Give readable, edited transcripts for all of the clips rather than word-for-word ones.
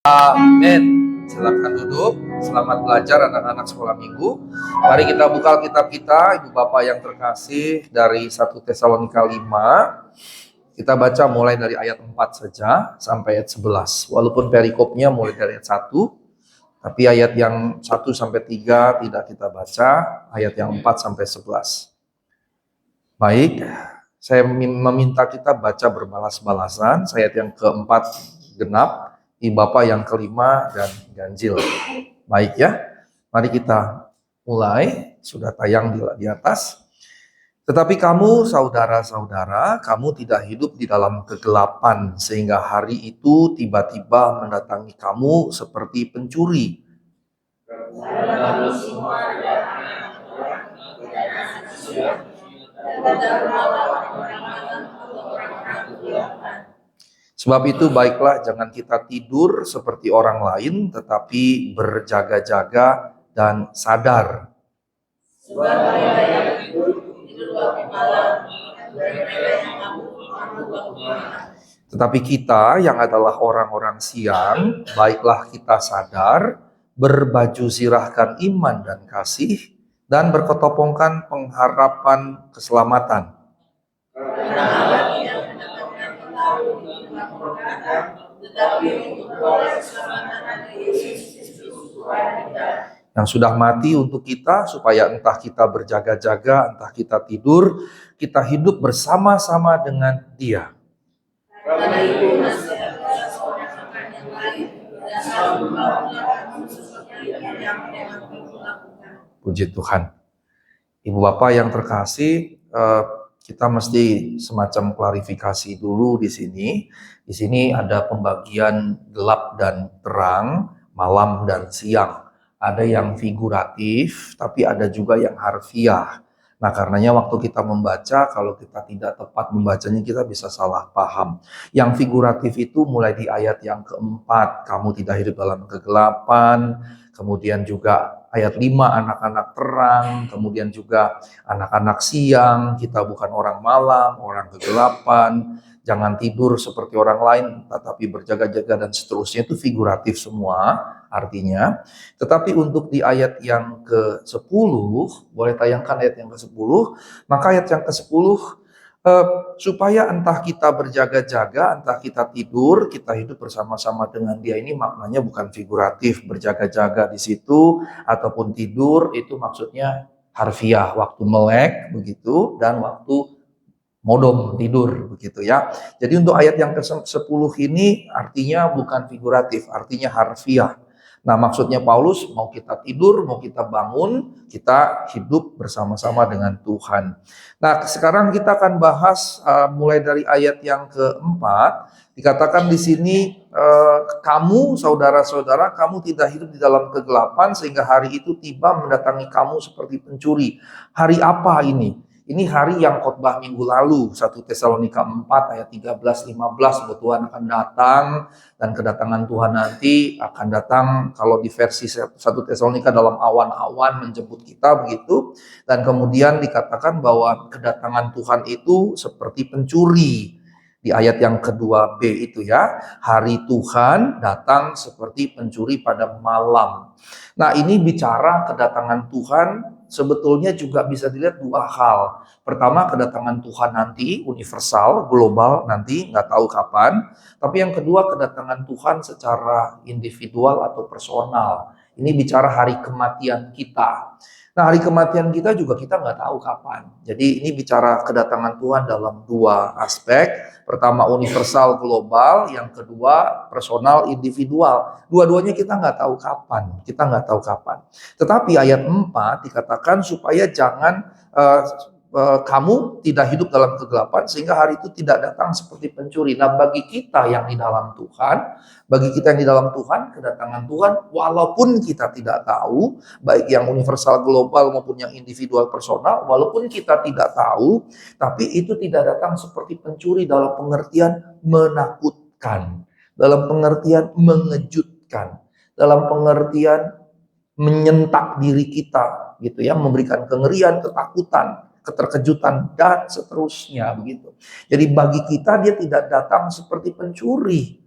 Amin. Silakan duduk. Selamat belajar anak-anak sekolah minggu. Mari kita buka Alkitab kita, Ibu Bapak yang terkasih, dari 1 Tesalonika 5. Kita baca mulai dari ayat 4 saja sampai ayat 11. Walaupun perikopnya mulai dari ayat 1, tapi ayat yang 1 sampai 3 tidak kita baca, ayat yang 4 sampai 11. Baik, saya meminta kita baca berbalas-balasan. Ayat yang keempat genap, Ibu Bapak yang kelima dan ganjil. Baik ya, mari kita mulai. Sudah tayang di atas. Tetapi kamu saudara-saudara, kamu tidak hidup di dalam kegelapan sehingga hari itu tiba-tiba mendatangi kamu seperti pencuri. Sebab itu baiklah jangan kita tidur seperti orang lain, tetapi berjaga-jaga dan sadar. Tetapi kita yang adalah orang-orang siang, baiklah kita sadar, berbaju zirahkan iman dan kasih, dan berketopongkan pengharapan keselamatan. Yang sudah mati untuk kita, supaya entah kita berjaga-jaga, entah kita tidur, kita hidup bersama-sama dengan Dia. Puji Tuhan. Ibu Bapak yang terkasih, kita mesti semacam klarifikasi dulu di sini. Di sini ada pembagian gelap dan terang, malam dan siang. Ada yang figuratif, tapi ada juga yang harfiah. Nah, karenanya waktu kita membaca, kalau kita tidak tepat membacanya, kita bisa salah paham. Yang figuratif itu mulai di ayat yang keempat, kamu tidak hidup dalam kegelapan. Kemudian juga ayat 5, anak-anak terang. Kemudian juga anak-anak siang, kita bukan orang malam, orang kegelapan. Jangan tidur seperti orang lain, tetapi berjaga-jaga dan seterusnya. Itu figuratif semua artinya. Tetapi untuk di ayat yang ke-10, boleh tayangkan ayat yang ke-10, maka ayat yang ke-10, supaya entah kita berjaga-jaga, entah kita tidur, kita hidup bersama-sama dengan Dia. Ini maknanya bukan figuratif, berjaga-jaga di situ, ataupun tidur, itu maksudnya harfiah, waktu melek, begitu, dan waktu modom tidur begitu ya. Jadi untuk ayat yang ke-10 ini artinya bukan figuratif, artinya harfiah. Nah, maksudnya Paulus, mau kita tidur, mau kita bangun, kita hidup bersama-sama dengan Tuhan. Nah, sekarang kita akan bahas mulai dari ayat yang keempat. Dikatakan di sini, kamu saudara-saudara, kamu tidak hidup di dalam kegelapan sehingga hari itu tiba mendatangi kamu seperti pencuri. Hari apa ini? Ini hari yang khotbah minggu lalu, 1 Tesalonika 4 ayat 13-15, bahwa Tuhan akan datang, dan kedatangan Tuhan nanti akan datang, kalau di versi 1 Tesalonika dalam awan-awan menjemput kita, begitu. Dan kemudian dikatakan bahwa kedatangan Tuhan itu seperti pencuri. Di ayat yang kedua B itu ya, hari Tuhan datang seperti pencuri pada malam. Nah, ini bicara kedatangan Tuhan, sebetulnya juga bisa dilihat dua hal. Pertama, kedatangan Tuhan nanti universal, global nanti, nggak tahu kapan. Tapi yang kedua, kedatangan Tuhan secara individual atau personal. Ini bicara hari kematian kita. Nah, hari kematian kita juga kita nggak tahu kapan. Jadi ini bicara kedatangan Tuhan dalam dua aspek. Pertama universal global, yang kedua personal individual. Dua-duanya kita nggak tahu kapan. Kita nggak tahu kapan. Tetapi ayat 4 dikatakan supaya jangan kamu tidak hidup dalam kegelapan sehingga hari itu tidak datang seperti pencuri. Nah, bagi kita yang di dalam Tuhan, kedatangan Tuhan, walaupun kita tidak tahu, baik yang universal global maupun yang individual personal, walaupun kita tidak tahu, tapi itu tidak datang seperti pencuri dalam pengertian menakutkan, dalam pengertian mengejutkan, dalam pengertian menyentak diri kita, gitu ya, memberikan kengerian, ketakutan, keterkejutan, dan seterusnya begitu. Jadi bagi kita dia tidak datang seperti pencuri.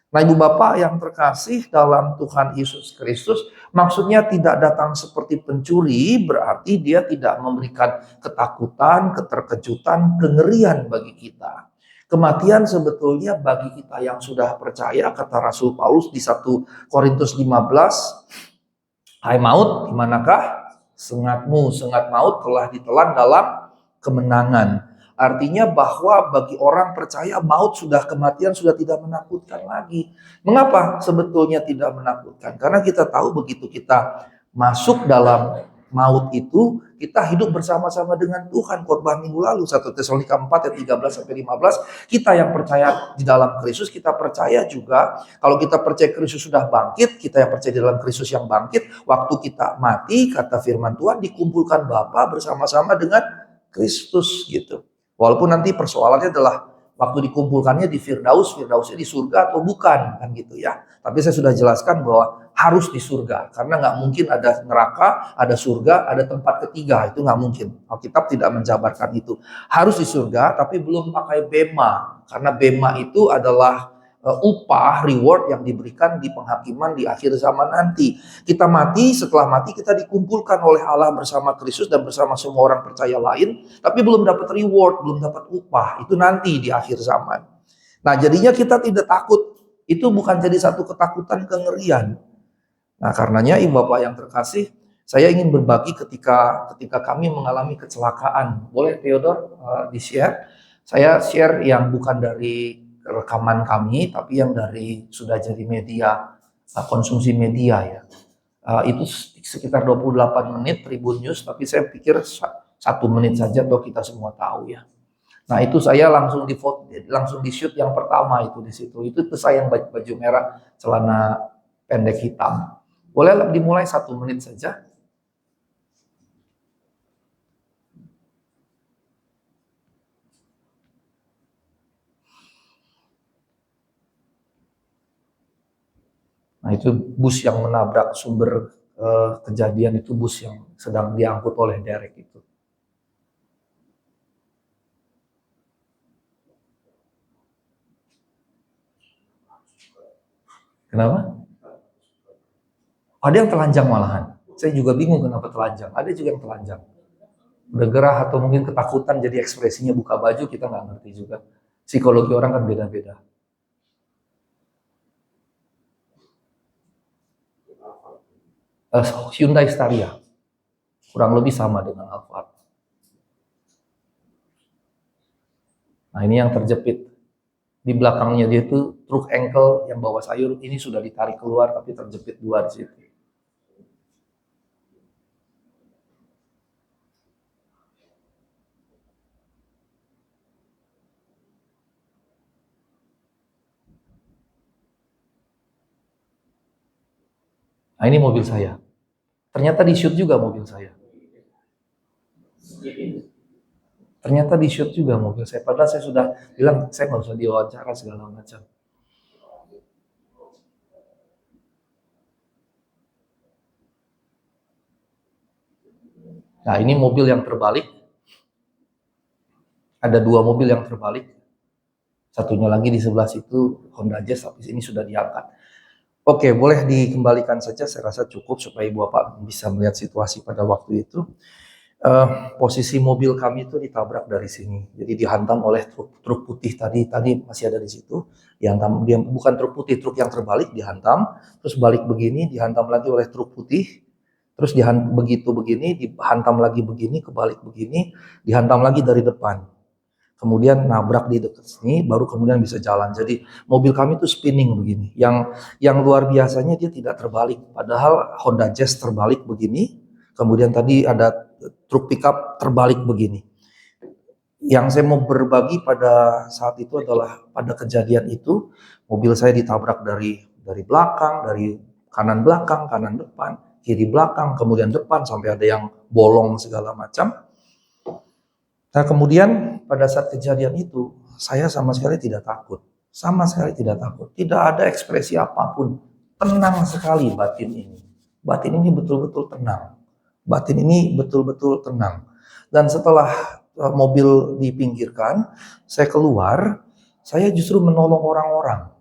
Nah, Ibu Bapak yang terkasih dalam Tuhan Yesus Kristus, maksudnya tidak datang seperti pencuri, berarti dia tidak memberikan ketakutan, keterkejutan, kengerian bagi kita. Kematian sebetulnya bagi kita yang sudah percaya, kata Rasul Paulus di 1 Korintus 15, hai maut, di manakah sengatmu? Sengat maut telah ditelan dalam kemenangan. Artinya bahwa bagi orang percaya maut sudah, kematian sudah tidak menakutkan lagi. Mengapa sebetulnya tidak menakutkan? Karena kita tahu begitu kita masuk dalam maut itu, kita hidup bersama-sama dengan Tuhan. Khotbah minggu lalu 1 Tesalonika 4 ayat 13 sampai 15, kita yang percaya di dalam Kristus, kita percaya juga kalau kita percaya Kristus sudah bangkit, kita yang percaya di dalam Kristus yang bangkit, waktu kita mati, kata firman Tuhan, dikumpulkan Bapa bersama-sama dengan Kristus gitu. Walaupun nanti persoalannya adalah waktu dikumpulkannya di Firdaus, Firdausnya di surga atau bukan, kan gitu ya. Tapi saya sudah jelaskan bahwa harus di surga, karena nggak mungkin ada neraka, ada surga, ada tempat ketiga, itu nggak mungkin. Alkitab tidak menjabarkan itu. Harus di surga, tapi belum pakai bema, karena bema itu adalah upah, reward yang diberikan di penghakiman di akhir zaman nanti. Kita mati, setelah mati kita dikumpulkan oleh Allah bersama Kristus dan bersama semua orang percaya lain, tapi belum dapat reward, belum dapat upah. Itu nanti di akhir zaman. Nah, jadinya kita tidak takut. Itu bukan jadi satu ketakutan, kengerian. Nah, karenanya Ibu Bapak yang terkasih, saya ingin berbagi ketika kami mengalami kecelakaan. Boleh Theodor di-share? Saya share yang bukan dari rekaman kami, tapi yang dari sudah jadi media, konsumsi media ya. Itu sekitar 28 menit Tribun News, tapi saya pikir 1 menit saja toh kita semua tahu ya. Nah, itu saya langsung di shoot yang pertama itu di situ. Itu saya yang baju merah, celana pendek hitam. Boleh dimulai 1 menit saja. Nah, itu bus yang menabrak sumber kejadian, itu bus yang sedang diangkut oleh derek itu. Kenapa? Ada yang telanjang malahan. Saya juga bingung kenapa telanjang. Ada juga yang telanjang. Udah gerah atau mungkin ketakutan jadi ekspresinya buka baju, kita nggak ngerti juga. Psikologi orang kan beda-beda. Hyundai Staria. Kurang lebih sama dengan Alphard. Nah, ini yang terjepit. Di belakangnya dia itu truk engkel yang bawa sayur, ini sudah ditarik keluar tapi terjepit 2 di situ. Nah, ini mobil saya. Ternyata di shoot juga mobil saya. Ternyata di shoot juga mobil saya. Padahal saya sudah bilang saya nggak usah diwawancara segala macam. Nah, ini mobil yang terbalik. Ada 2 mobil yang terbalik. Satunya lagi di sebelah situ Honda Jazz, tapi ini sudah diangkat. Oke, boleh dikembalikan saja. Saya rasa cukup supaya Ibu Bapak bisa melihat situasi pada waktu itu. Posisi mobil kami itu ditabrak dari sini. Jadi dihantam oleh truk putih tadi masih ada di situ. Dihantam, dia bukan truk putih, truk yang terbalik dihantam, terus balik begini, dihantam lagi oleh truk putih. Terus begitu begini, dihantam lagi begini, kebalik begini, dihantam lagi dari depan. Kemudian nabrak di dekat sini, baru kemudian bisa jalan. Jadi mobil kami itu spinning begini. Yang luar biasanya dia tidak terbalik. Padahal Honda Jazz terbalik begini. Kemudian tadi ada truk pickup terbalik begini. Yang saya mau berbagi pada saat itu adalah pada kejadian itu mobil saya ditabrak dari belakang, dari kanan belakang, kanan depan, kiri belakang, kemudian depan sampai ada yang bolong segala macam. Nah, kemudian pada saat kejadian itu, saya sama sekali tidak takut. Sama sekali tidak takut. Tidak ada ekspresi apapun. Tenang sekali batin ini. Batin ini betul-betul tenang. Batin ini betul-betul tenang. Dan setelah mobil dipinggirkan, saya keluar, saya justru menolong orang-orang.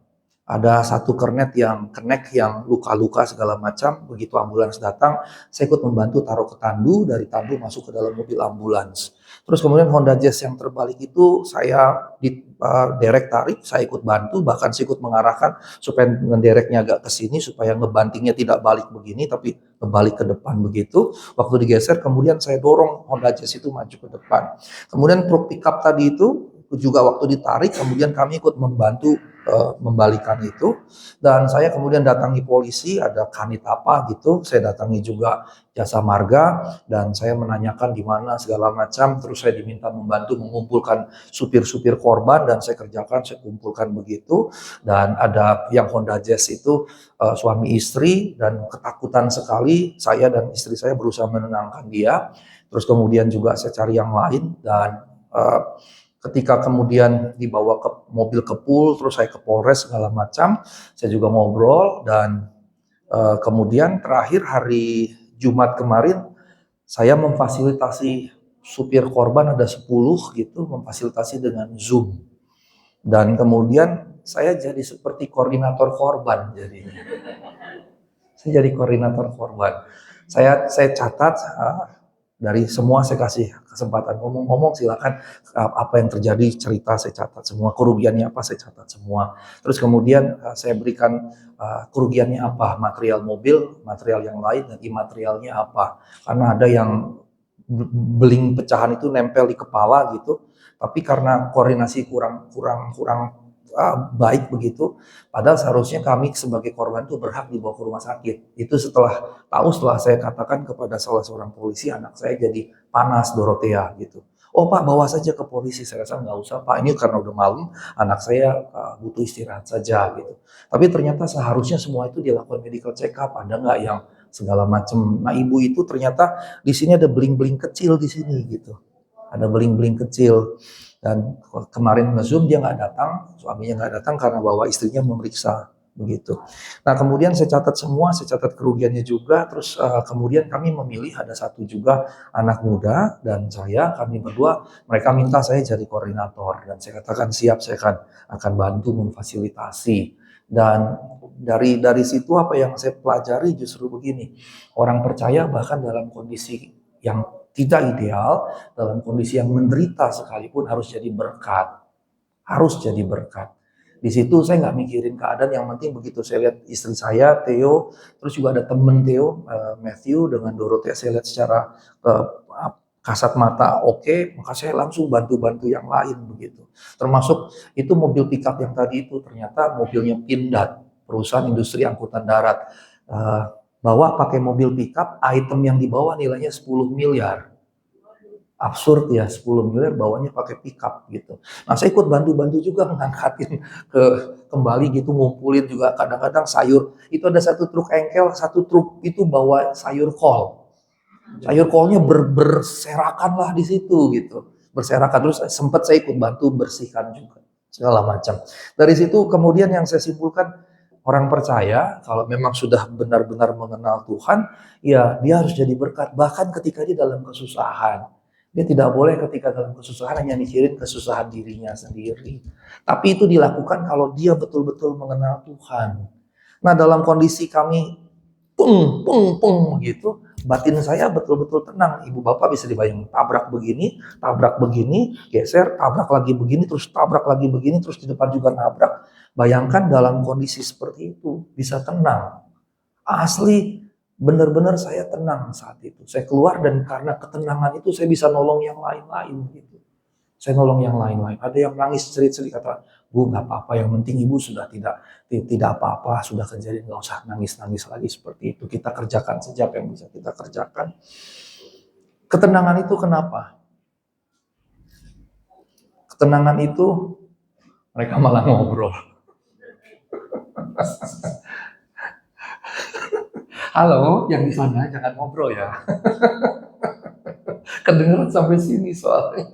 ada satu kernet yang connect yang luka-luka segala macam. Begitu ambulans datang, saya ikut membantu taruh ke tandu, dari tandu masuk ke dalam mobil ambulans. Terus kemudian Honda Jazz yang terbalik itu saya derek tarik, saya ikut bantu, bahkan saya ikut mengarahkan supaya ngendereknya agak ke sini, supaya ngebantingnya tidak balik begini, tapi kebalik ke depan begitu. Waktu digeser, kemudian saya dorong Honda Jazz itu maju ke depan. Kemudian truk pickup tadi itu juga waktu ditarik, kemudian kami ikut membantu membalikan itu, dan saya kemudian datangi polisi, ada kanit apa gitu, saya datangi juga jasa marga, dan saya menanyakan di mana segala macam, terus saya diminta membantu mengumpulkan supir-supir korban, dan saya kerjakan, saya kumpulkan begitu, dan ada yang Honda Jazz itu suami istri, dan ketakutan sekali, saya dan istri saya berusaha menenangkan dia, terus kemudian juga saya cari yang lain, dan ketika kemudian dibawa ke mobil ke pool, terus saya ke Polres segala macam, saya juga ngobrol, dan kemudian terakhir hari Jumat kemarin saya memfasilitasi supir korban ada 10 gitu, memfasilitasi dengan Zoom. Dan kemudian saya jadi seperti koordinator korban jadinya. Saya jadi koordinator korban. Saya catat dari semua, saya kasih kesempatan ngomong-ngomong, silakan apa yang terjadi cerita saya catat semua, kerugiannya apa saya catat semua. Terus kemudian saya berikan kerugiannya apa, material mobil, material yang lain, dan imaterialnya apa. Karena ada yang beling pecahan itu nempel di kepala gitu, tapi karena koordinasi kurang baik begitu, padahal seharusnya kami sebagai korban itu berhak dibawa ke rumah sakit. Itu setelah saya katakan kepada salah seorang polisi, anak saya jadi panas Dorothea gitu. Oh Pak, bawa saja ke polisi. Saya rasa nggak usah Pak, ini karena udah malam, anak saya butuh istirahat saja gitu. Tapi ternyata seharusnya semua itu dilakukan medical check up, ada nggak yang segala macam. Nah ibu itu ternyata di sini ada beling-beling kecil di sini gitu, ada beling-beling kecil. Dan kemarin nge-zoom dia nggak datang, suaminya nggak datang karena bawa istrinya memeriksa begitu. Nah kemudian saya catat semua, saya catat kerugiannya juga. Terus kemudian kami memilih ada satu juga anak muda dan kami berdua, mereka minta saya jadi koordinator, dan saya katakan siap, saya akan bantu memfasilitasi. Dan dari situ apa yang saya pelajari justru begini, orang percaya bahkan dalam kondisi yang tidak ideal, dalam kondisi yang menderita sekalipun harus jadi berkat. Harus jadi berkat. Di situ saya nggak mikirin keadaan, yang penting begitu saya lihat istri saya, Theo, terus juga ada temen Theo, Matthew dengan Dorothea, saya lihat secara kasat mata oke, maka saya langsung bantu-bantu yang lain begitu. Termasuk itu mobil pickup yang tadi itu ternyata mobilnya Pindad, perusahaan industri angkutan darat. Bawa pakai mobil pickup, item yang dibawa nilainya 10 miliar. Absurd ya, 10 miliar bawanya pakai pickup gitu. Nah saya ikut bantu-bantu juga ngangkatin kembali gitu, ngumpulin juga kadang-kadang sayur. Itu ada satu truk engkel, satu truk itu bawa sayur kol. Sayur kolnya berserakan lah di situ gitu. Berserakan, terus sempat saya ikut bantu bersihkan juga segala macam. Dari situ kemudian yang saya simpulkan, orang percaya kalau memang sudah benar-benar mengenal Tuhan, ya dia harus jadi berkat. Bahkan ketika dia dalam kesusahan, dia tidak boleh ketika dalam kesusahan hanya mikirin kesusahan dirinya sendiri. Tapi itu dilakukan kalau dia betul-betul mengenal Tuhan. Nah dalam kondisi kami pung gitu, batin saya betul-betul tenang. Ibu bapak bisa dibayangin, tabrak begini, geser, tabrak lagi begini, terus tabrak lagi begini, terus di depan juga nabrak. Bayangkan dalam kondisi seperti itu bisa tenang. Asli benar-benar saya tenang saat itu. Saya keluar dan karena ketenangan itu saya bisa nolong yang lain-lain gitu. Saya nolong yang lain-lain. Ada yang nangis cerit-cerit, kata, Bu nggak apa-apa, yang penting Ibu sudah tidak apa-apa, sudah kejadian, nggak usah nangis-nangis lagi seperti itu. Kita kerjakan saja apa yang bisa kita kerjakan. Ketenangan itu kenapa? Ketenangan itu mereka malah ngobrol. Halo, yang di sana jangan ngobrol ya. Kedengeran sampai sini soalnya.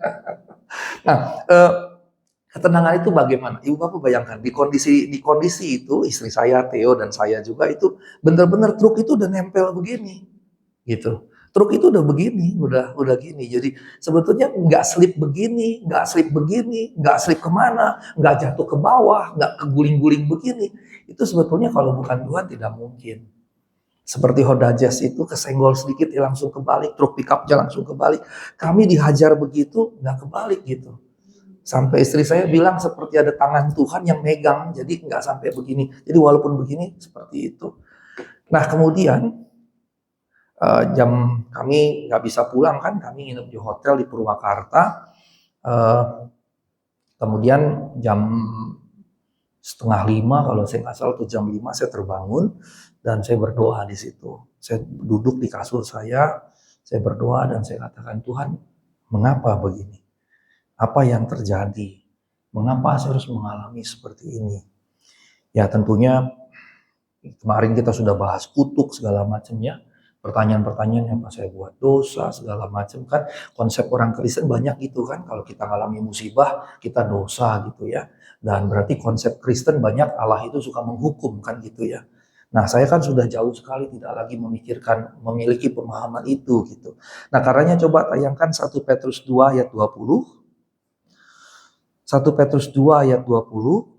Nah, ketenangan itu bagaimana? Ibu bapak bayangkan di kondisi itu istri saya, Theo dan saya juga itu benar-benar truk itu udah nempel begini, gitu. Truk itu udah begini, udah gini. Jadi sebetulnya nggak slip begini, nggak slip begini, nggak slip kemana, nggak jatuh ke bawah, nggak keguling-guling begini. Itu sebetulnya kalau bukan Tuhan tidak mungkin. Seperti Honda Jazz itu kesenggol sedikit ya langsung kebalik, truk pickupnya langsung kebalik. Kami dihajar begitu, nggak kebalik gitu. Sampai istri saya bilang seperti ada tangan Tuhan yang megang, jadi nggak sampai begini. Jadi walaupun begini seperti itu. Nah kemudian jam kami nggak bisa pulang kan, kami nginep di hotel di Purwakarta. Kemudian jam 4:30 kalau saya nggak salah, atau jam 5 saya terbangun dan saya berdoa di situ. Saya duduk di kasur saya berdoa dan saya katakan, Tuhan, mengapa begini? Apa yang terjadi? Mengapa saya harus mengalami seperti ini? Ya tentunya kemarin kita sudah bahas kutuk segala macamnya. Pertanyaan-pertanyaan apa saya buat dosa segala macam kan, konsep orang Kristen banyak gitu kan, kalau kita mengalami musibah kita dosa gitu ya, dan berarti konsep Kristen banyak Allah itu suka menghukum kan gitu ya. Nah saya kan sudah jauh sekali tidak lagi memiliki pemahaman itu gitu. Nah karenanya coba tayangkan 1 Petrus 2 ayat 20. 1 Petrus 2 ayat 20.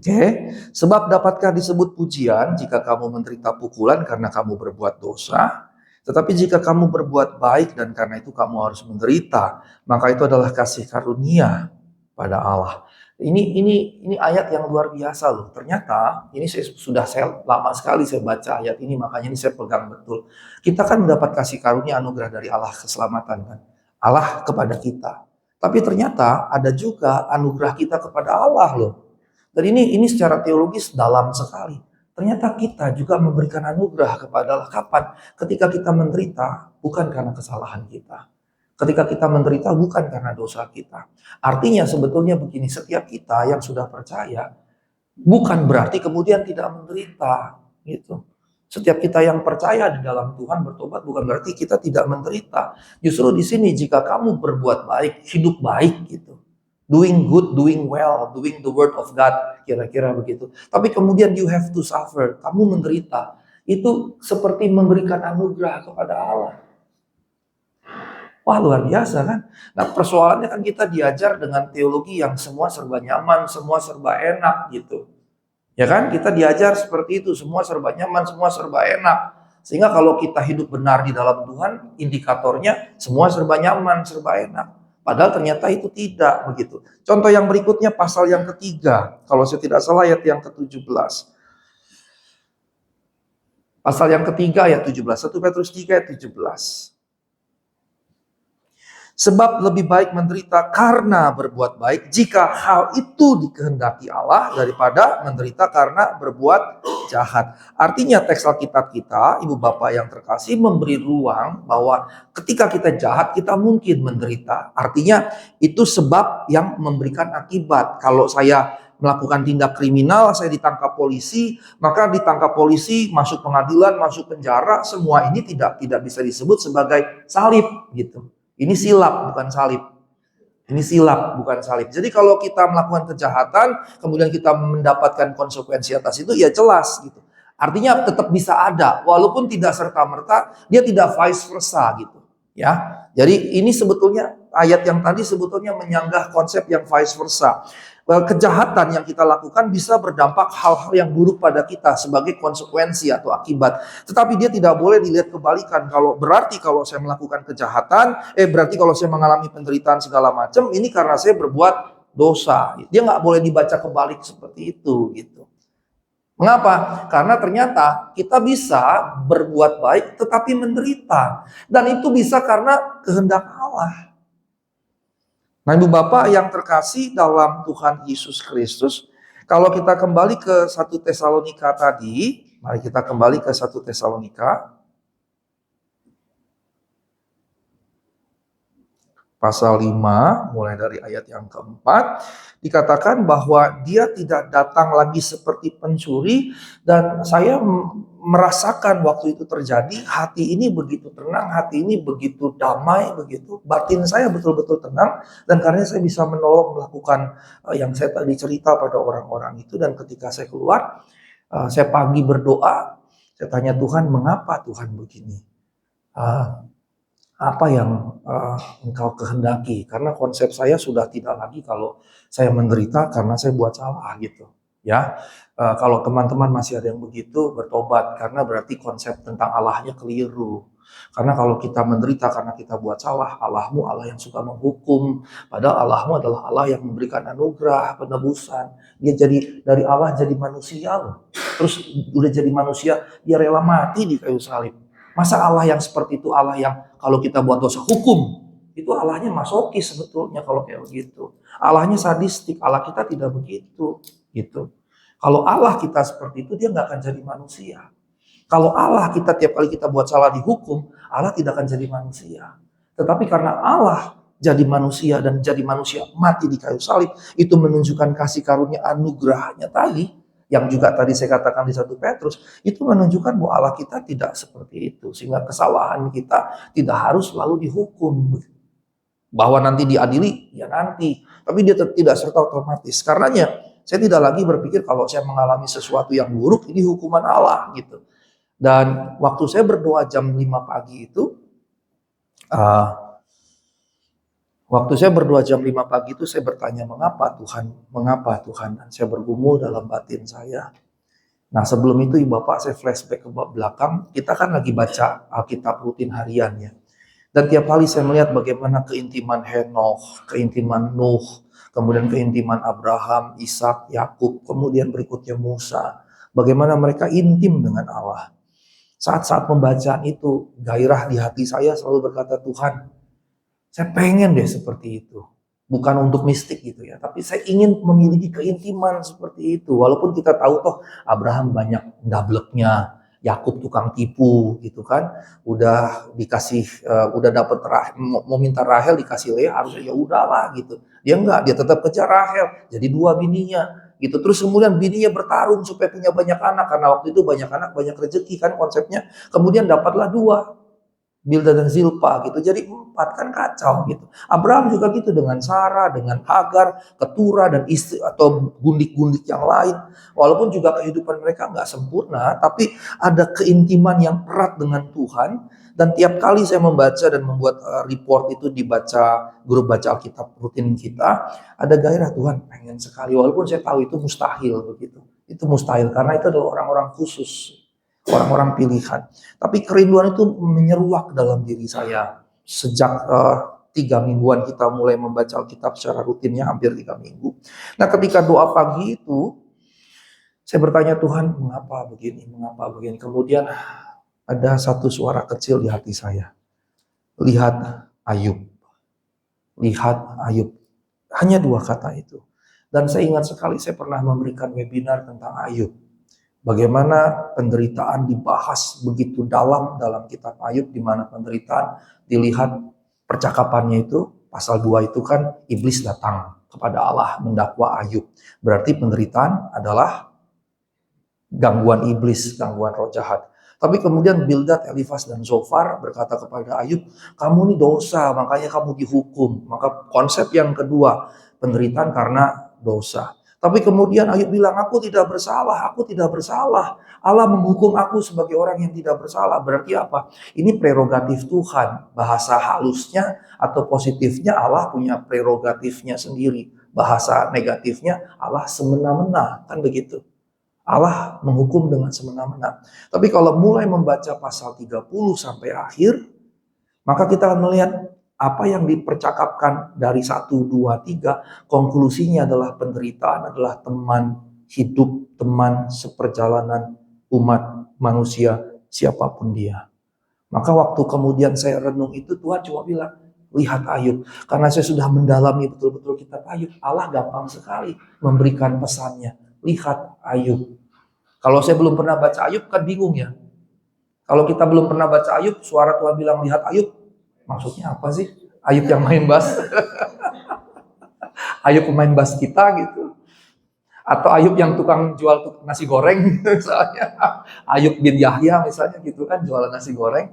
Oke, sebab dapatkah disebut pujian jika kamu menderita pukulan karena kamu berbuat dosa? Tetapi jika kamu berbuat baik dan karena itu kamu harus menderita, maka itu adalah kasih karunia pada Allah. Ini ayat yang luar biasa loh. Ternyata ini saya lama sekali saya baca ayat ini, makanya ini saya pegang betul. Kita kan mendapat kasih karunia anugerah dari Allah keselamatan kan. Allah kepada kita. Tapi ternyata ada juga anugerah kita kepada Allah loh. Dan ini secara teologis dalam sekali. Ternyata kita juga memberikan anugerah kepada Allah. Kapan? Ketika kita menderita, bukan karena kesalahan kita. Ketika kita menderita, bukan karena dosa kita. Artinya sebetulnya begini, setiap kita yang sudah percaya, bukan berarti kemudian tidak menderita. Gitu. Setiap kita yang percaya di dalam Tuhan bertobat, bukan berarti kita tidak menderita. Justru di sini jika kamu berbuat baik, hidup baik gitu. Doing good, doing well, doing the word of God, kira-kira begitu. Tapi kemudian you have to suffer, kamu menderita. Itu seperti memberikan anugerah kepada Allah. Wah luar biasa kan. Nah persoalannya kan kita diajar dengan teologi yang semua serba nyaman, semua serba enak gitu. Ya kan, kita diajar seperti itu, semua serba nyaman, semua serba enak. Sehingga kalau kita hidup benar di dalam Tuhan, indikatornya semua serba nyaman, serba enak. Padahal ternyata itu tidak begitu. Contoh yang berikutnya pasal yang ketiga. Kalau saya tidak salah ayat yang ke-17. Pasal yang ketiga ayat 17. 1 Petrus 3 ayat 17. Sebab lebih baik menderita karena berbuat baik jika hal itu dikehendaki Allah daripada menderita karena berbuat jahat. Artinya teks Alkitab kita, Ibu Bapak yang terkasih, memberi ruang bahwa ketika kita jahat kita mungkin menderita. Artinya itu sebab yang memberikan akibat. Kalau saya melakukan tindak kriminal, saya ditangkap polisi, maka ditangkap polisi, masuk pengadilan, masuk penjara, semua ini tidak bisa disebut sebagai salib gitu. Ini silap bukan salib. Ini silap bukan salib. Jadi kalau kita melakukan kejahatan, kemudian kita mendapatkan konsekuensi atas itu, ya jelas gitu. Artinya tetap bisa ada, walaupun tidak serta-merta, dia tidak vice versa gitu. Ya, jadi ini sebetulnya ayat yang tadi sebetulnya menyanggah konsep yang vice versa. Kejahatan yang kita lakukan bisa berdampak hal-hal yang buruk pada kita sebagai konsekuensi atau akibat. Tetapi dia tidak boleh dilihat kebalikan. Berarti kalau saya melakukan kejahatan, berarti kalau saya mengalami penderitaan segala macam, ini karena saya berbuat dosa. Dia nggak boleh dibaca kebalik seperti itu gitu. Mengapa? Karena ternyata kita bisa berbuat baik tetapi menderita. Dan itu bisa karena kehendak Allah. Nah Ibu Bapak yang terkasih dalam Tuhan Yesus Kristus, kalau kita kembali ke 1 Tesalonika tadi, mari kita kembali ke 1 Tesalonika. Pasal 5, mulai dari ayat yang keempat, dikatakan bahwa dia tidak datang lagi seperti pencuri, dan saya merasakan waktu itu terjadi, hati ini begitu tenang, hati ini begitu damai, begitu batin saya betul-betul tenang, dan karena saya bisa menolong melakukan yang saya tadi cerita pada orang-orang itu, dan ketika saya keluar, Saya pagi berdoa, saya tanya Tuhan, mengapa Tuhan begini? Eh, Apa yang Engkau kehendaki? Karena konsep saya sudah tidak lagi kalau saya menderita karena saya buat salah gitu. Ya, kalau teman-teman masih ada yang begitu, bertobat karena berarti konsep tentang Allahnya keliru. Karena kalau kita menderita karena kita buat salah, Allahmu Allah yang suka menghukum. Padahal Allahmu adalah Allah yang memberikan anugerah, penebusan. Dia jadi dari Allah jadi manusia loh. Terus udah jadi manusia, dia rela mati di kayu salib. Masa Allah yang seperti itu, Allah yang kalau kita buat dosa hukum, itu Allahnya masokis sebetulnya kalau kayak begitu. Allahnya sadistik, Allah kita tidak begitu. Gitu. Kalau Allah kita seperti itu, dia nggak akan jadi manusia. Kalau Allah kita tiap kali kita buat salah dihukum, Allah tidak akan jadi manusia. Tetapi karena Allah jadi manusia dan jadi manusia mati di kayu salib, itu menunjukkan kasih karunia anugerahnya tadi, yang juga tadi saya katakan di 1 Petrus, itu menunjukkan bahwa Allah kita tidak seperti itu. Sehingga kesalahan kita tidak harus selalu dihukum. Bahwa nanti diadili, ya nanti. Tapi dia tidak serta otomatis. Karenanya saya tidak lagi berpikir kalau saya mengalami sesuatu yang buruk, ini hukuman Allah gitu. Dan waktu saya berdoa jam 5 pagi itu, saya bertanya, mengapa Tuhan? Dan saya bergumul dalam batin saya. Nah sebelum itu Ibu Bapak saya flashback ke belakang, kita kan lagi baca Alkitab rutin harian ya. Dan tiap kali saya melihat bagaimana keintiman Henokh, keintiman Nuh, kemudian keintiman Abraham, Ishak, Yakub, kemudian berikutnya Musa. Bagaimana mereka intim dengan Allah. Saat-saat pembacaan itu, gairah di hati saya selalu berkata, Tuhan, saya pengen deh seperti itu. Bukan untuk mistik gitu ya, tapi saya ingin memiliki keintiman seperti itu. Walaupun kita tahu toh Abraham banyak dableknya, Yakub tukang tipu gitu kan. Udah dikasih, udah dapet mau minta Rahel dikasih Lea, harusnya ya udahlah gitu. Dia enggak, dia tetap kejar Rahel, jadi 2 bininya. Gitu. Terus kemudian bininya bertarung supaya punya banyak anak, karena waktu itu banyak anak banyak rezeki kan konsepnya. Kemudian dapatlah 2, Bilda dan Zilpa gitu. Jadi 4 kan kacau gitu. Abraham juga gitu dengan Sarah, dengan Hagar, Keturah dan istri atau gundik-gundik yang lain. Walaupun juga kehidupan mereka nggak sempurna, tapi ada keintiman yang erat dengan Tuhan. Dan tiap kali saya membaca dan membuat report itu dibaca grup baca Alkitab rutin kita, ada gairah Tuhan pengen sekali. Walaupun saya tahu itu mustahil begitu. Itu mustahil karena itu adalah orang-orang khusus, orang-orang pilihan. Tapi kerinduan itu menyeruak dalam diri saya sejak 3 mingguan kita mulai membaca Alkitab secara rutinnya, hampir 3 minggu. Nah ketika doa pagi itu, saya bertanya Tuhan, mengapa begini? Kemudian ada satu suara kecil di hati saya. Lihat Ayub. Hanya 2 kata itu. Dan saya ingat sekali saya pernah memberikan webinar tentang Ayub. Bagaimana penderitaan dibahas begitu dalam kitab Ayub, di mana penderitaan dilihat percakapannya itu, pasal 2 itu kan iblis datang kepada Allah mendakwa Ayub. Berarti penderitaan adalah gangguan iblis, gangguan roh jahat. Tapi kemudian Bildad, Elifas, dan Zofar berkata kepada Ayub, kamu ini dosa, makanya kamu dihukum. Maka konsep yang kedua, penderitaan karena dosa. Tapi kemudian Ayub bilang, aku tidak bersalah. Allah menghukum aku sebagai orang yang tidak bersalah. Berarti apa? Ini prerogatif Tuhan. Bahasa halusnya atau positifnya Allah punya prerogatifnya sendiri. Bahasa negatifnya Allah semena-mena. Kan begitu. Allah menghukum dengan semena-mena. Tapi kalau mulai membaca pasal 30 sampai akhir, maka kita akan melihat apa yang dipercakapkan dari 1, 2, 3, konklusinya adalah penderitaan adalah teman hidup, teman seperjalanan umat manusia siapapun dia. Maka waktu kemudian saya renung itu, Tuhan cuma bilang, lihat Ayub. Karena saya sudah mendalami betul-betul kitab Ayub, Allah gampang sekali memberikan pesannya. Lihat Ayub. Kalau saya belum pernah baca Ayub kan bingung ya. Kalau kita belum pernah baca Ayub, suara Tuhan bilang lihat Ayub, maksudnya apa sih? Ayub yang main bass. Ayub pemain bass kita gitu. Atau Ayub yang tukang jual nasi goreng misalnya. Ayub bin Yahya misalnya gitu kan, jualan nasi goreng.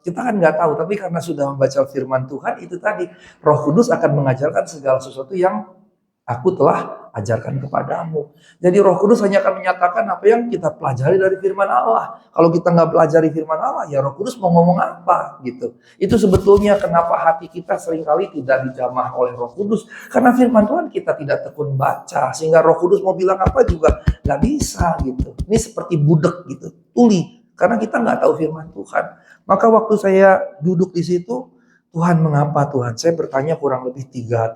Kita kan nggak tahu, tapi karena sudah membaca firman Tuhan itu tadi, Roh Kudus akan mengajarkan segala sesuatu yang Aku telah ajarkan kepadamu. Jadi Roh Kudus hanya akan menyatakan apa yang kita pelajari dari firman Allah. Kalau kita nggak pelajari firman Allah, ya Roh Kudus mau ngomong apa gitu. Itu sebetulnya kenapa hati kita seringkali tidak dijamah oleh Roh Kudus. Karena firman Tuhan kita tidak tekun baca. Sehingga Roh Kudus mau bilang apa juga nggak bisa gitu. Ini seperti budek gitu, tuli. Karena kita nggak tahu firman Tuhan. Maka waktu saya duduk di situ, Tuhan mengapa Tuhan? Saya bertanya kurang lebih 3-4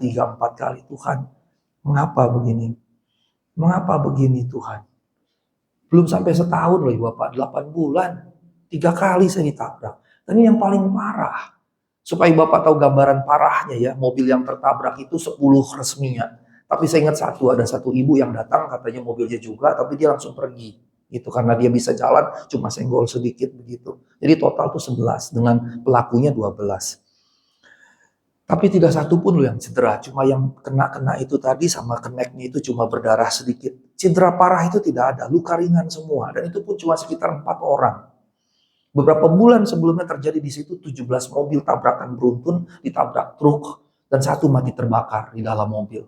kali, Tuhan mengapa begini? Mengapa begini Tuhan? Belum sampai setahun loh Bapak, 8 bulan. 3 kali saya ditabrak. Dan ini yang paling parah. Supaya Bapak tahu gambaran parahnya ya, mobil yang tertabrak itu 10 resminya. Tapi saya ingat ada satu ibu yang datang katanya mobilnya juga, tapi dia langsung pergi. Gitu, karena dia bisa jalan cuma senggol sedikit begitu. Jadi total tuh 11 dengan pelakunya 12. Tapi tidak satu pun loh yang cedera, cuma yang kena itu tadi sama keneknya itu cuma berdarah sedikit. Cedera parah itu tidak ada, luka ringan semua, dan itu pun cuma sekitar 4 orang. Beberapa bulan sebelumnya terjadi di situ 17 mobil tabrakan beruntun, ditabrak truk, dan 1 mati terbakar di dalam mobil.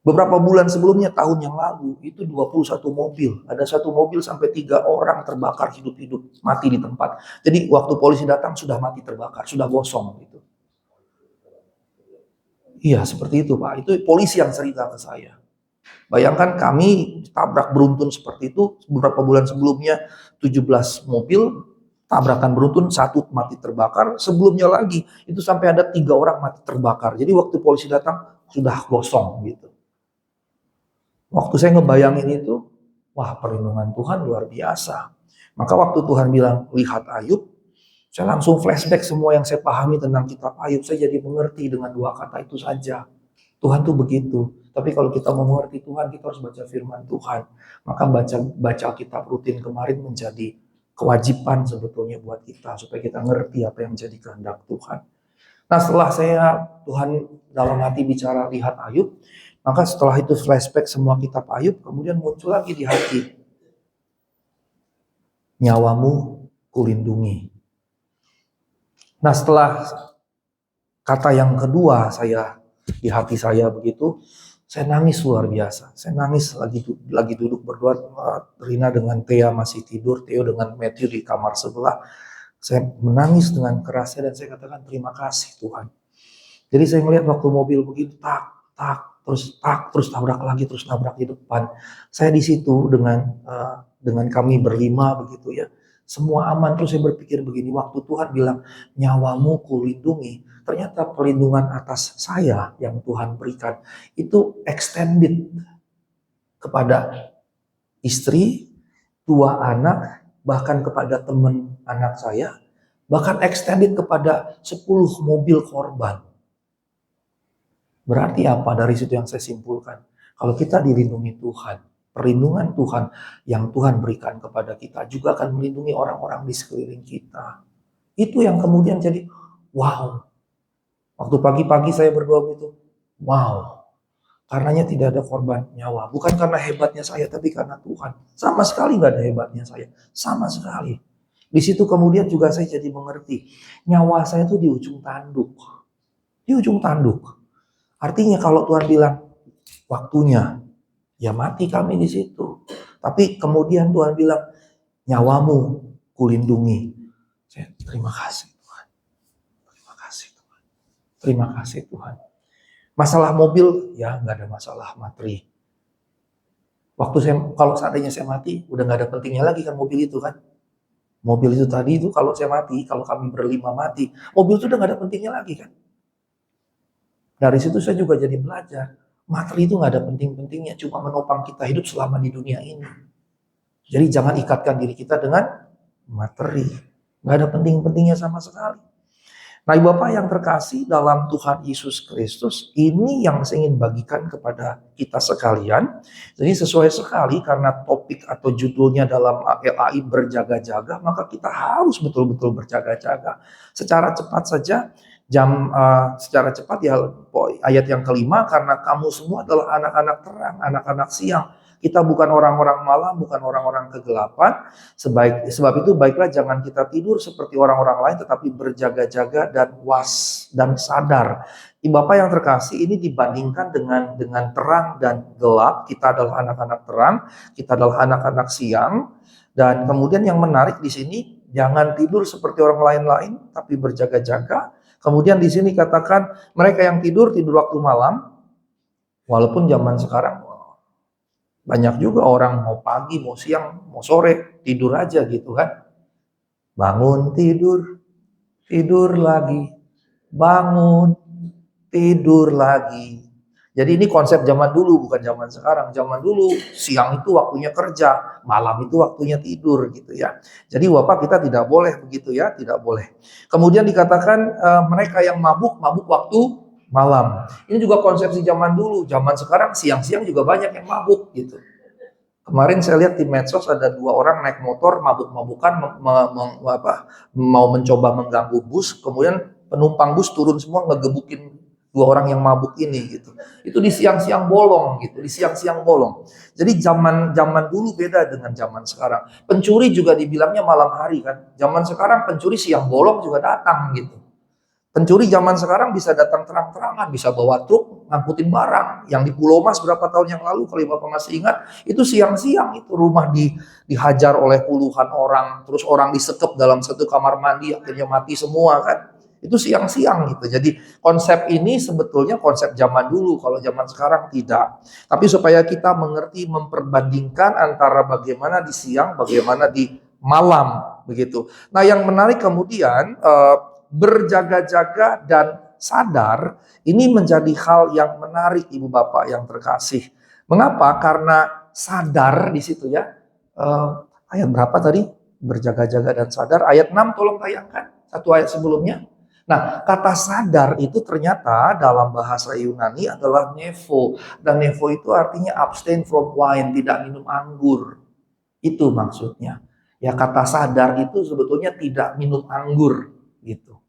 Beberapa bulan sebelumnya tahun yang lalu itu 21 mobil, ada 1 mobil sampai 3 orang terbakar hidup-hidup, mati di tempat. Jadi waktu polisi datang sudah mati terbakar, sudah gosong gitu. Iya seperti itu Pak, itu polisi yang cerita ke saya. Bayangkan kami tabrak beruntun seperti itu, beberapa bulan sebelumnya 17 mobil, tabrakan beruntun 1 mati terbakar, sebelumnya lagi itu sampai ada 3 orang mati terbakar. Jadi waktu polisi datang sudah gosong gitu. Waktu saya ngebayangin itu, wah perlindungan Tuhan luar biasa. Maka waktu Tuhan bilang lihat Ayub, saya langsung flashback semua yang saya pahami tentang kitab Ayub. Saya jadi mengerti dengan 2 kata itu saja. Tuhan tuh begitu. Tapi kalau kita mau mengerti Tuhan, kita harus baca firman Tuhan. Maka baca kitab rutin kemarin menjadi kewajiban sebetulnya buat kita. Supaya kita ngerti apa yang menjadi kehendak Tuhan. Nah setelah Tuhan dalam hati bicara lihat Ayub. Maka setelah itu flashback semua kitab Ayub. Kemudian muncul lagi di hati. Nyawamu kulindungi. Nah setelah kata yang kedua di hati saya begitu, saya nangis luar biasa. Saya nangis lagi duduk berdua, Rina dengan Thea masih tidur, Theo dengan Matthew di kamar sebelah. Saya menangis dengan kerasnya dan saya katakan terima kasih Tuhan. Jadi saya melihat waktu mobil begitu terus tabrak lagi, terus tabrak di depan. Saya di situ dengan kami berlima begitu ya. Semua aman, terus saya berpikir begini, waktu Tuhan bilang nyawamu kulindungi, ternyata perlindungan atas saya yang Tuhan berikan itu extended kepada istri, 2 anak, bahkan kepada teman anak saya, bahkan extended kepada 10 mobil korban. Berarti apa dari situ yang saya simpulkan? Kalau kita dilindungi Tuhan, perlindungan Tuhan yang Tuhan berikan kepada kita juga akan melindungi orang-orang di sekeliling kita. Itu yang kemudian jadi wow. Waktu pagi-pagi saya berdoa gitu, wow. Karenanya tidak ada korban nyawa. Bukan karena hebatnya saya, tapi karena Tuhan. Sama sekali nggak ada hebatnya saya. Sama sekali. Di situ kemudian juga saya jadi mengerti. Nyawa saya itu di ujung tanduk. Di ujung tanduk. Artinya kalau Tuhan bilang, waktunya. Ya mati kami di situ. Tapi kemudian Tuhan bilang, nyawamu kulindungi. Saya terima kasih Tuhan. Terima kasih Tuhan. Terima kasih Tuhan. Masalah mobil, ya nggak ada masalah materi. Kalau seandainya saya mati, udah nggak ada pentingnya lagi kan mobil itu kan. Mobil itu tadi itu kalau saya mati, kalau kami berlima mati, mobil itu udah nggak ada pentingnya lagi kan. Dari situ saya juga jadi belajar. Materi itu nggak ada penting-pentingnya, cuma menopang kita hidup selama di dunia ini. Jadi jangan ikatkan diri kita dengan materi. Nggak ada penting-pentingnya sama sekali. Nah Ibu Bapak yang terkasih dalam Tuhan Yesus Kristus, ini yang saya ingin bagikan kepada kita sekalian. Jadi sesuai sekali karena topik atau judulnya dalam LAI berjaga-jaga, maka kita harus betul-betul berjaga-jaga. Secara cepat saja, secara cepat ya ayat yang kelima, karena kamu semua adalah anak-anak terang, anak-anak siang. Kita bukan orang-orang malam, bukan orang-orang kegelapan. Sebab itu baiklah jangan kita tidur seperti orang-orang lain, tetapi berjaga-jaga dan was dan sadar. Ibu Bapak yang terkasih, ini dibandingkan dengan terang dan gelap. Kita adalah anak-anak terang, kita adalah anak-anak siang. Dan kemudian yang menarik di sini, jangan tidur seperti orang lain-lain, tapi berjaga-jaga. Kemudian di sini katakan mereka yang tidur waktu malam. Walaupun zaman sekarang banyak juga orang mau pagi, mau siang, mau sore tidur aja gitu kan. Bangun tidur, tidur lagi, bangun tidur lagi. Jadi ini konsep zaman dulu, bukan zaman sekarang. Zaman dulu siang itu waktunya kerja, malam itu waktunya tidur gitu ya. Jadi Bapak kita tidak boleh begitu ya, tidak boleh. Kemudian dikatakan mereka yang mabuk waktu malam. Ini juga konsepsi zaman dulu. Zaman sekarang siang-siang juga banyak yang mabuk gitu. Kemarin saya lihat di medsos ada 2 orang naik motor mabuk-mabukan mau mencoba mengganggu bus, kemudian penumpang bus turun semua ngegebukin 2 orang yang mabuk ini gitu. Itu di siang-siang bolong gitu, di siang-siang bolong. Jadi zaman dulu beda dengan zaman sekarang. Pencuri juga dibilangnya malam hari kan. Zaman sekarang pencuri siang bolong juga datang gitu. Pencuri zaman sekarang bisa datang terang-terangan, bisa bawa truk, ngangkutin barang. Yang di Pulau Mas berapa tahun yang lalu, kalau Bapak masih ingat, itu siang-siang itu rumah dihajar oleh puluhan orang, terus orang disekep dalam satu kamar mandi, akhirnya mati semua kan. Itu siang-siang gitu. Jadi konsep ini sebetulnya konsep zaman dulu, kalau zaman sekarang tidak. Tapi supaya kita mengerti, memperbandingkan antara bagaimana di siang, bagaimana di malam, begitu. Nah yang menarik kemudian, berjaga-jaga dan sadar, ini menjadi hal yang menarik Ibu Bapak yang terkasih. Mengapa? Karena sadar di situ ya. Ayat berapa tadi? Berjaga-jaga dan sadar. Ayat 6 tolong tayangkan. Satu ayat sebelumnya. Nah, kata sadar itu ternyata dalam bahasa Yunani adalah nepho. Dan nepho itu artinya abstain from wine, tidak minum anggur. Itu maksudnya. Ya kata sadar itu sebetulnya tidak minum anggur gitu.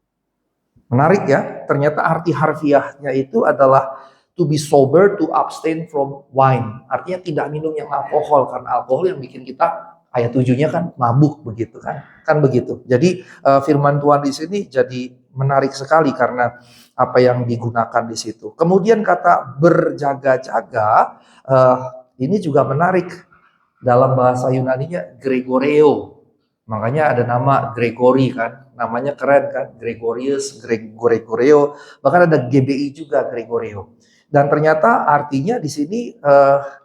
Menarik ya, ternyata arti harfiahnya itu adalah to be sober, to abstain from wine. Artinya tidak minum yang alkohol, karena alkohol yang bikin kita ayat 7-nya kan mabuk begitu kan. Kan begitu. Jadi firman Tuhan di sini jadi menarik sekali karena apa yang digunakan di situ. Kemudian kata berjaga-jaga ini juga menarik. Dalam bahasa Yunaninya Gregoreo. Makanya ada nama Gregory kan, namanya keren kan, Gregorius, Gregoreo, bahkan ada GBI juga Gregoreo. Dan ternyata artinya di sini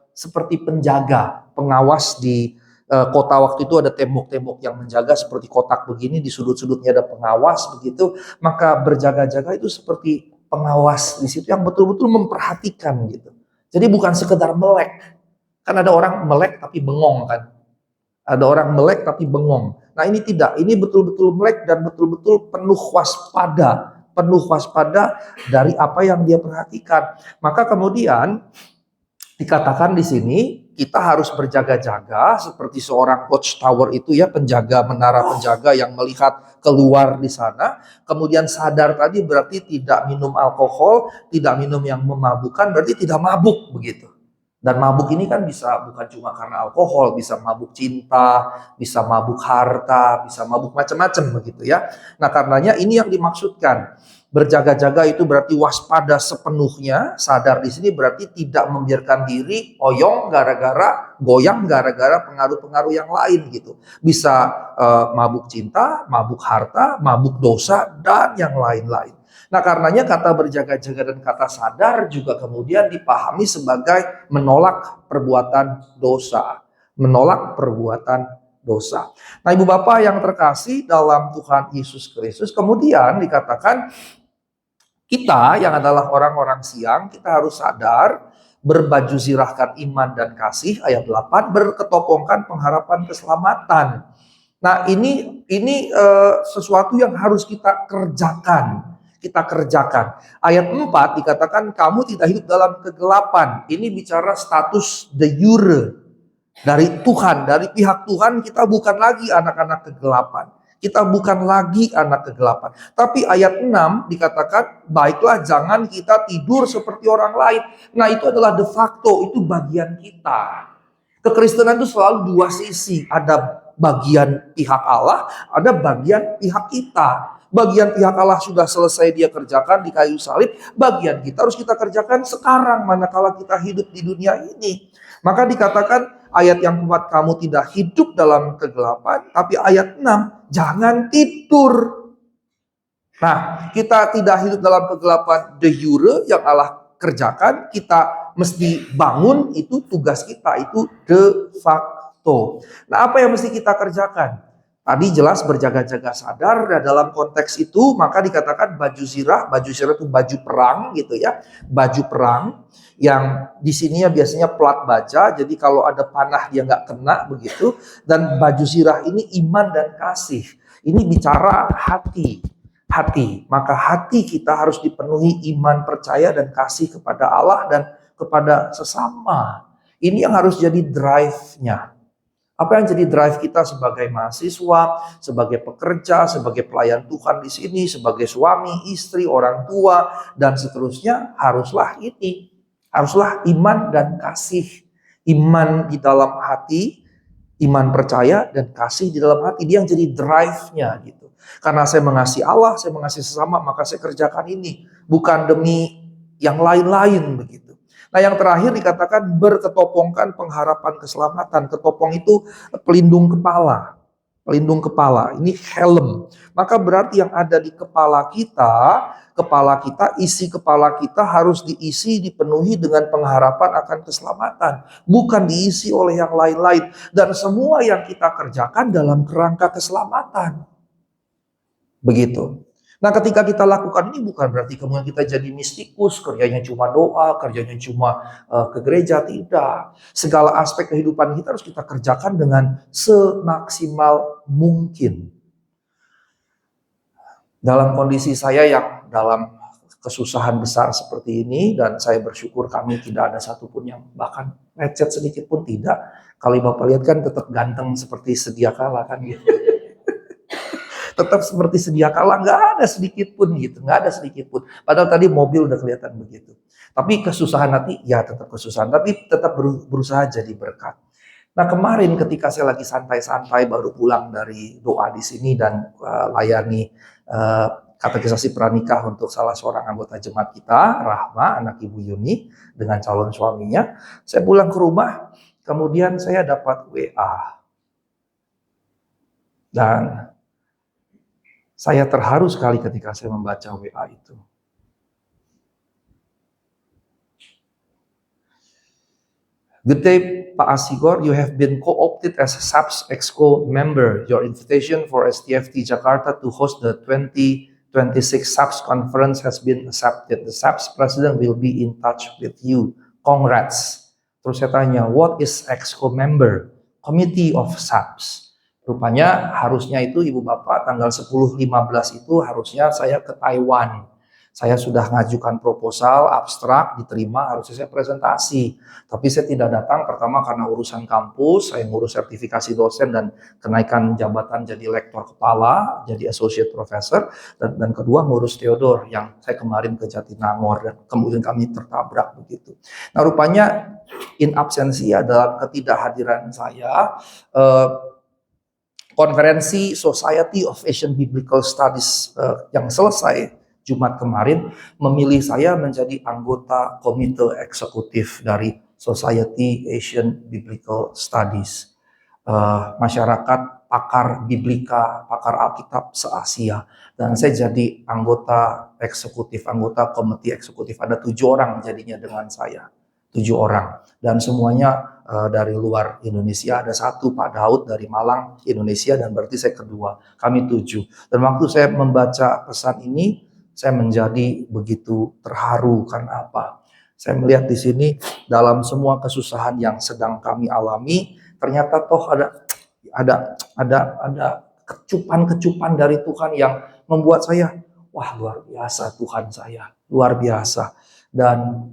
seperti penjaga, pengawas di kota waktu itu ada tembok-tembok yang menjaga seperti kotak begini, di sudut-sudutnya ada pengawas begitu, maka berjaga-jaga itu seperti pengawas di situ yang betul-betul memperhatikan gitu. Jadi bukan sekedar melek, kan ada orang melek tapi bengong kan. Ada orang melek tapi bengong. Nah ini tidak, ini betul-betul melek dan betul-betul penuh waspada dari apa yang dia perhatikan. Maka kemudian dikatakan di sini kita harus berjaga-jaga seperti seorang watchtower itu ya, penjaga menara penjaga yang melihat keluar di sana. Kemudian sadar tadi berarti tidak minum alkohol, tidak minum yang memabukkan, berarti tidak mabuk begitu. Dan mabuk ini kan bisa bukan cuma karena alkohol, bisa mabuk cinta, bisa mabuk harta, bisa mabuk macam-macam begitu ya. Nah karenanya ini yang dimaksudkan. Berjaga-jaga itu berarti waspada sepenuhnya, sadar di sini berarti tidak membiarkan diri goyang gara-gara pengaruh-pengaruh yang lain gitu. Bisa mabuk cinta, mabuk harta, mabuk dosa, dan yang lain-lain. Nah karenanya kata berjaga-jaga dan kata sadar juga kemudian dipahami sebagai menolak perbuatan dosa. Menolak perbuatan dosa. Nah Ibu Bapak yang terkasih dalam Tuhan Yesus Kristus, kemudian dikatakan kita yang adalah orang-orang siang, kita harus sadar, berbaju zirahkan iman dan kasih, ayat 8, berketopongkan pengharapan keselamatan. Nah ini sesuatu yang harus kita kerjakan. Ayat 4 dikatakan kamu tidak hidup dalam kegelapan. Ini bicara status de jure dari Tuhan, dari pihak Tuhan kita bukan lagi anak-anak kegelapan. Kita bukan lagi anak kegelapan. Tapi ayat 6 dikatakan baiklah jangan kita tidur seperti orang lain. Nah itu adalah de facto, itu bagian kita. Kekristenan itu selalu dua sisi. Ada bagian pihak Allah, ada bagian pihak kita. Bagian pihak Allah sudah selesai dia kerjakan di kayu salib, bagian kita harus kita kerjakan sekarang manakala kita hidup di dunia ini. Maka dikatakan ayat yang keempat, kamu tidak hidup dalam kegelapan, tapi ayat 6, jangan tidur. Nah, kita tidak hidup dalam kegelapan de jure yang Allah kerjakan, kita mesti bangun, itu tugas kita, itu de facto. Nah, apa yang mesti kita kerjakan? Tadi jelas berjaga-jaga sadar, dan dalam konteks itu maka dikatakan baju zirah itu baju perang gitu ya, baju perang yang di sini ya biasanya plat baja, jadi kalau ada panah dia nggak kena begitu. Dan baju zirah ini iman dan kasih, ini bicara hati. Maka hati kita harus dipenuhi iman, percaya dan kasih kepada Allah dan kepada sesama. Ini yang harus jadi drive-nya. Apa yang jadi drive kita sebagai mahasiswa, sebagai pekerja, sebagai pelayan Tuhan di sini, sebagai suami, istri, orang tua, dan seterusnya, haruslah ini. Haruslah iman dan kasih. Iman di dalam hati, iman percaya, dan kasih di dalam hati. Dia yang jadi drive-nya gitu. Karena saya mengasihi Allah, saya mengasihi sesama, maka saya kerjakan ini. Bukan demi yang lain-lain begitu. Nah, yang terakhir dikatakan berketopongkan pengharapan keselamatan. Ketopong itu pelindung kepala. Pelindung kepala, ini helm. Maka berarti yang ada di kepala kita, isi kepala kita harus diisi, dipenuhi dengan pengharapan akan keselamatan. Bukan diisi oleh yang lain-lain. Dan semua yang kita kerjakan dalam kerangka keselamatan. Begitu. Nah, ketika kita lakukan ini bukan berarti kemudian kita jadi mistikus, kerjanya cuma doa, kerjanya cuma ke gereja, tidak. Segala aspek kehidupan kita harus kita kerjakan dengan semaksimal mungkin. Dalam kondisi saya yang dalam kesusahan besar seperti ini, dan saya bersyukur kami tidak ada satupun yang bahkan lecet sedikit pun tidak. Kalau Bapak lihat kan tetap ganteng seperti sedia kala kan gitu. Tetap seperti sedia kala, nggak ada sedikit pun gitu, nggak ada sedikit pun. Padahal tadi mobil udah kelihatan begitu. Tapi kesusahan hati, ya tetap kesusahan, tapi tetap berusaha jadi berkat. Nah, kemarin ketika saya lagi santai-santai baru pulang dari doa di sini dan layani katekisasi pranikah untuk salah seorang anggota jemaat kita, Rahma, anak Ibu Yuni dengan calon suaminya, saya pulang ke rumah, kemudian saya dapat WA. Dan saya terharu sekali ketika saya membaca WA itu. Good day, Pak Asigor. You have been co-opted as a SAPS Exco member. Your invitation for STFT Jakarta to host the 2026 SAPS conference has been accepted. The SAPS president will be in touch with you. Congrats. Terus saya tanya, what is Exco member? Committee of SAPS. Rupanya harusnya itu Ibu Bapak tanggal 10-15 itu harusnya saya ke Taiwan. Saya sudah ngajukan proposal abstrak, diterima, harusnya saya presentasi. Tapi saya tidak datang, pertama karena urusan kampus, saya ngurus sertifikasi dosen dan kenaikan jabatan jadi lektor kepala, jadi associate professor. Dan kedua ngurus Theodor yang saya kemarin ke Jatinangor dan kemudian kami tertabrak begitu. Nah, rupanya in absentia dalam ketidakhadiran saya, konferensi Society of Asian Biblical Studies yang selesai Jumat kemarin memilih saya menjadi anggota komite eksekutif dari Society Asian Biblical Studies. Masyarakat pakar biblika, pakar Alkitab se-Asia. Dan saya jadi anggota eksekutif, anggota komite eksekutif. Ada 7 orang jadinya dengan saya. 7 orang. Dan semuanya dari luar Indonesia. Ada 1 Pak Daud dari Malang, Indonesia, dan berarti saya kedua. Kami 7. Dan waktu saya membaca pesan ini, saya menjadi begitu terharu. Karena apa? Saya melihat di sini dalam semua kesusahan yang sedang kami alami, ternyata toh ada kecupan-kecupan dari Tuhan yang membuat saya, wah luar biasa Tuhan saya, luar biasa. Dan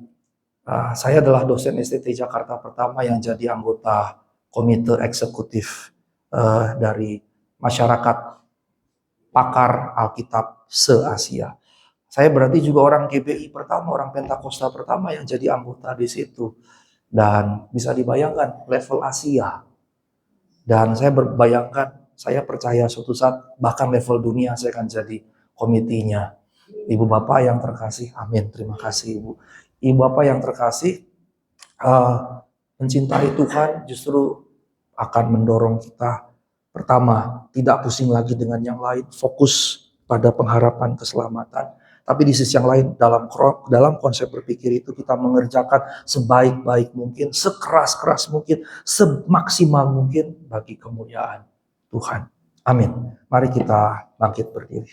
saya adalah dosen STT Jakarta pertama yang jadi anggota komite eksekutif dari masyarakat pakar Alkitab se-Asia. Saya berarti juga orang GBI pertama, orang Pentakosta pertama yang jadi anggota di situ. Dan bisa dibayangkan level Asia. Dan saya berbayangkan, saya percaya suatu saat bahkan level dunia saya akan jadi komitinya. Ibu Bapak yang terkasih, amin. Terima kasih Ibu. Ibu Bapak yang terkasih, mencintai Tuhan justru akan mendorong kita. Pertama, tidak pusing lagi dengan yang lain, fokus pada pengharapan keselamatan. Tapi di sisi yang lain, dalam konsep berpikir itu kita mengerjakan sebaik-baik mungkin, sekeras-keras mungkin, semaksimal mungkin bagi kemuliaan Tuhan. Amin. Mari kita bangkit berdiri.